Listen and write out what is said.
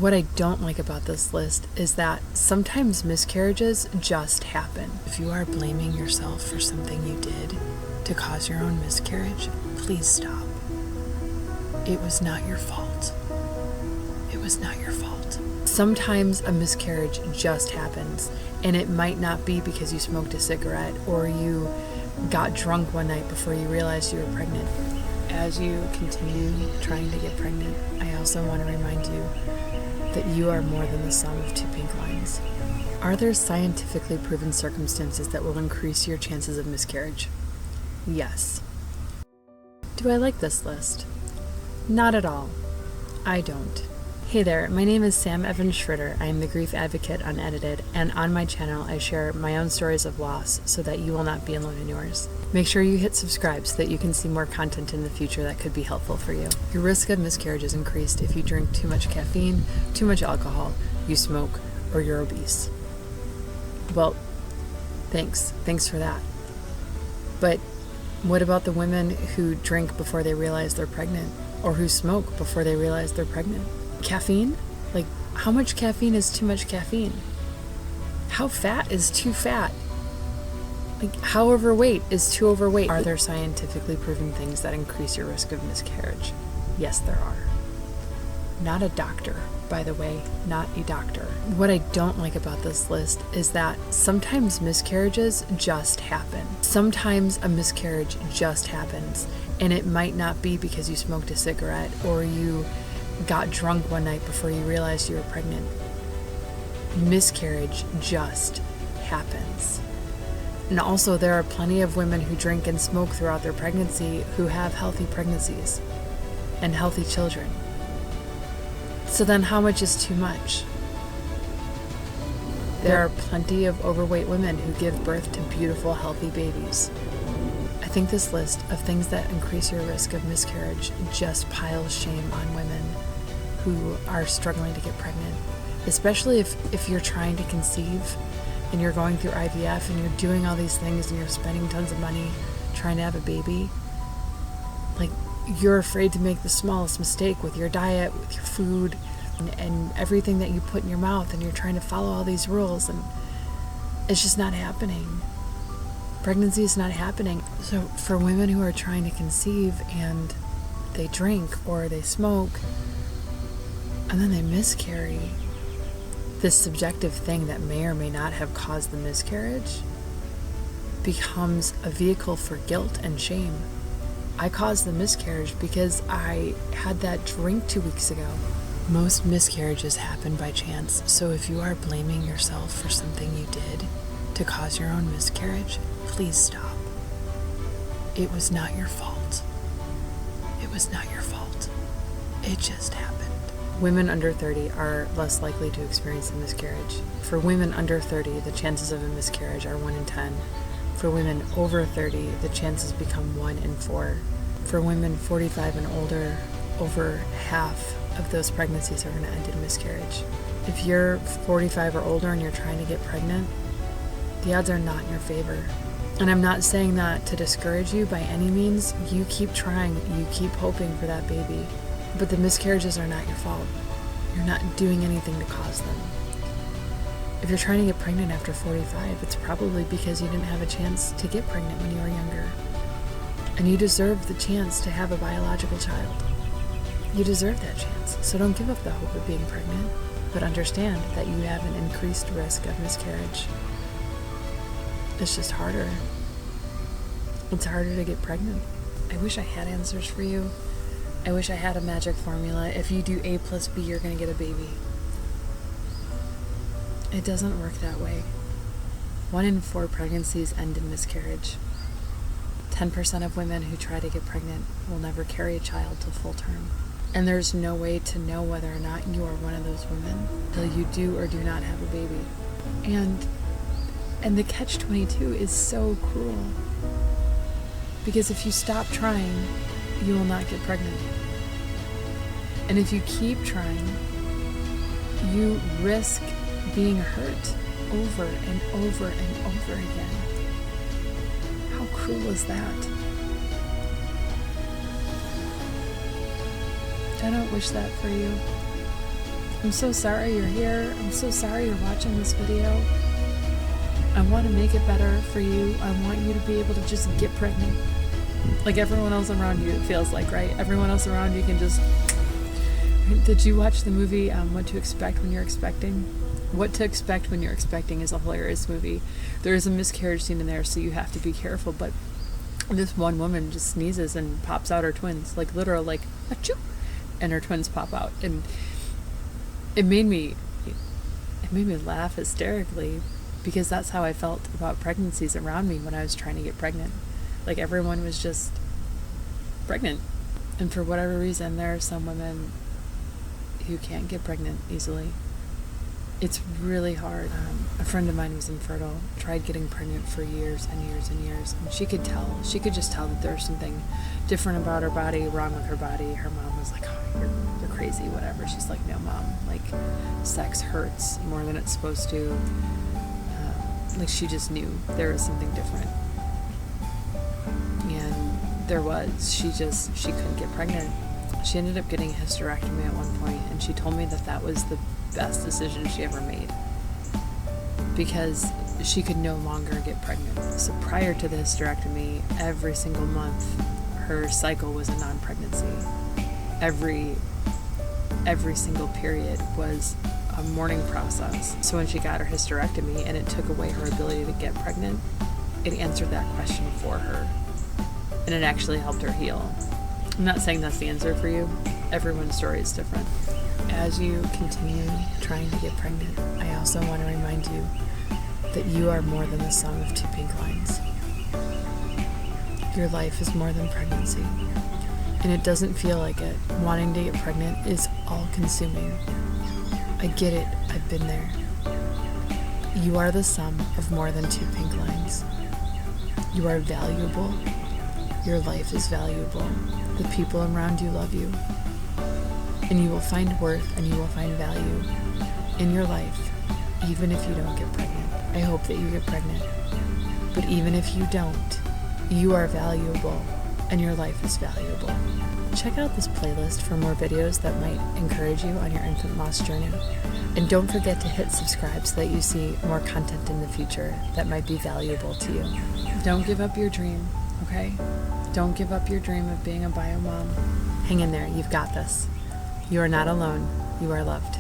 What I don't like about this list is that sometimes miscarriages just happen. If you are blaming yourself for something you did to cause your own miscarriage, please stop. It was not your fault. It was not your fault. Sometimes a miscarriage just happens, and it might not be because you smoked a cigarette or you got drunk one night before you realized you were pregnant. As you continue trying to get pregnant, I also want to remind you that you are more than the sum of two pink lines. Are there scientifically proven circumstances that will increase your chances of miscarriage? Yes. Do I like this list? Not at all. I don't. Hey there, my name is Sam Evan Schroeder. I am the grief advocate Unedited, and on my channel I share my own stories of loss so that you will not be alone in yours. Make sure you hit subscribe so that you can see more content in the future that could be helpful for you. Your risk of miscarriage is increased if you drink too much caffeine, too much alcohol, you smoke, or you're obese. Well, thanks for that. But what about the women who drink before they realize they're pregnant, or who smoke before they realize they're pregnant? Caffeine? Like, how much caffeine is too much caffeine? How fat is too fat? Like, how overweight is too overweight? Are there scientifically proven things that increase your risk of miscarriage? Yes, there are. Not a doctor, by the way, not a doctor. What I don't like about this list is that sometimes miscarriages just happen. Sometimes a miscarriage just happens, and it might not be because you smoked a cigarette or you got drunk one night before you realized you were pregnant. Miscarriage just happens. And also, there are plenty of women who drink and smoke throughout their pregnancy who have healthy pregnancies and healthy children. So then how much is too much? There are plenty of overweight women who give birth to beautiful, healthy babies. I think this list of things that increase your risk of miscarriage just piles shame on women who are struggling to get pregnant, especially if you're trying to conceive and you're going through IVF and you're doing all these things and you're spending tons of money trying to have a baby. Like, you're afraid to make the smallest mistake with your diet, with your food, and everything that you put in your mouth, and you're trying to follow all these rules, and it's just not happening. Pregnancy is not happening. So for women who are trying to conceive and they drink or they smoke and then they miscarry, this subjective thing that may or may not have caused the miscarriage becomes a vehicle for guilt and shame. I caused the miscarriage because I had that drink 2 weeks ago. Most miscarriages happen by chance, so if you are blaming yourself for something you did to cause your own miscarriage, please stop. It was not your fault. It was not your fault. It just happened. Women under 30 are less likely to experience a miscarriage. For women under 30, the chances of a miscarriage are 1 in 10. For women over 30, the chances become 1 in 4. For women 45 and older, over half of those pregnancies are going to end in miscarriage. If you're 45 or older and you're trying to get pregnant, the odds are not in your favor. And I'm not saying that to discourage you by any means. You keep trying, you keep hoping for that baby. But the miscarriages are not your fault. You're not doing anything to cause them. If you're trying to get pregnant after 45, it's probably because you didn't have a chance to get pregnant when you were younger. And you deserve the chance to have a biological child. You deserve that chance. So don't give up the hope of being pregnant, but understand that you have an increased risk of miscarriage. It's just harder. It's harder to get pregnant. I wish I had answers for you. I wish I had a magic formula. If you do A plus B, you're going to get a baby. It doesn't work that way. 1 in 4 pregnancies end in miscarriage. 10% of women who try to get pregnant will never carry a child till full term. And there's no way to know whether or not you are one of those women till you do or do not have a baby. And the catch-22 is so cruel. Because if you stop trying, you will not get pregnant. And if you keep trying, you risk being hurt over and over and over again. How cruel is that? I don't wish that for you. I'm so sorry you're here. I'm so sorry you're watching this video. I want to make it better for you. I want you to be able to just get pregnant. Like everyone else around you, it feels like, right? Everyone else around you can just... Did you watch the movie What to Expect When You're Expecting? What to Expect When You're Expecting is a hilarious movie. There is a miscarriage scene in there, so you have to be careful. But this one woman just sneezes and pops out her twins, like literal, like achoo, and her twins pop out, and it made me laugh hysterically, because that's how I felt about pregnancies around me when I was trying to get pregnant. Like everyone was just pregnant, and for whatever reason, there are some women who can't get pregnant easily. It's really hard. A friend of mine was infertile, tried getting pregnant for years and years and years, and she could just tell that there was something different about her body, wrong with her body. Her mom was like, oh, you're crazy, whatever. She's like, no, Mom, like, sex hurts more than it's supposed to. Like, she just knew there was something different. And there was. She couldn't get pregnant. She ended up getting a hysterectomy at one point, and she told me that was the best decision she ever made, because she could no longer get pregnant. So prior to the hysterectomy, every single month her cycle was a non-pregnancy. Every single period was a mourning process. So when she got her hysterectomy and it took away her ability to get pregnant, it answered that question for her, and it actually helped her heal. I'm not saying that's the answer for you. Everyone's story is different. As you continue trying to get pregnant, I also want to remind you that you are more than the sum of two pink lines. Your life is more than pregnancy, and it doesn't feel like it. Wanting to get pregnant is all-consuming. I get it. I've been there. You are the sum of more than two pink lines. You are valuable. Your life is valuable. The people around you love you. And you will find worth and you will find value in your life, even if you don't get pregnant. I hope that you get pregnant. But even if you don't, you are valuable and your life is valuable. Check out this playlist for more videos that might encourage you on your infant loss journey. And don't forget to hit subscribe so that you see more content in the future that might be valuable to you. Don't give up your dream, okay? Don't give up your dream of being a bio mom. Hang in there, you've got this. You are not alone. You are loved.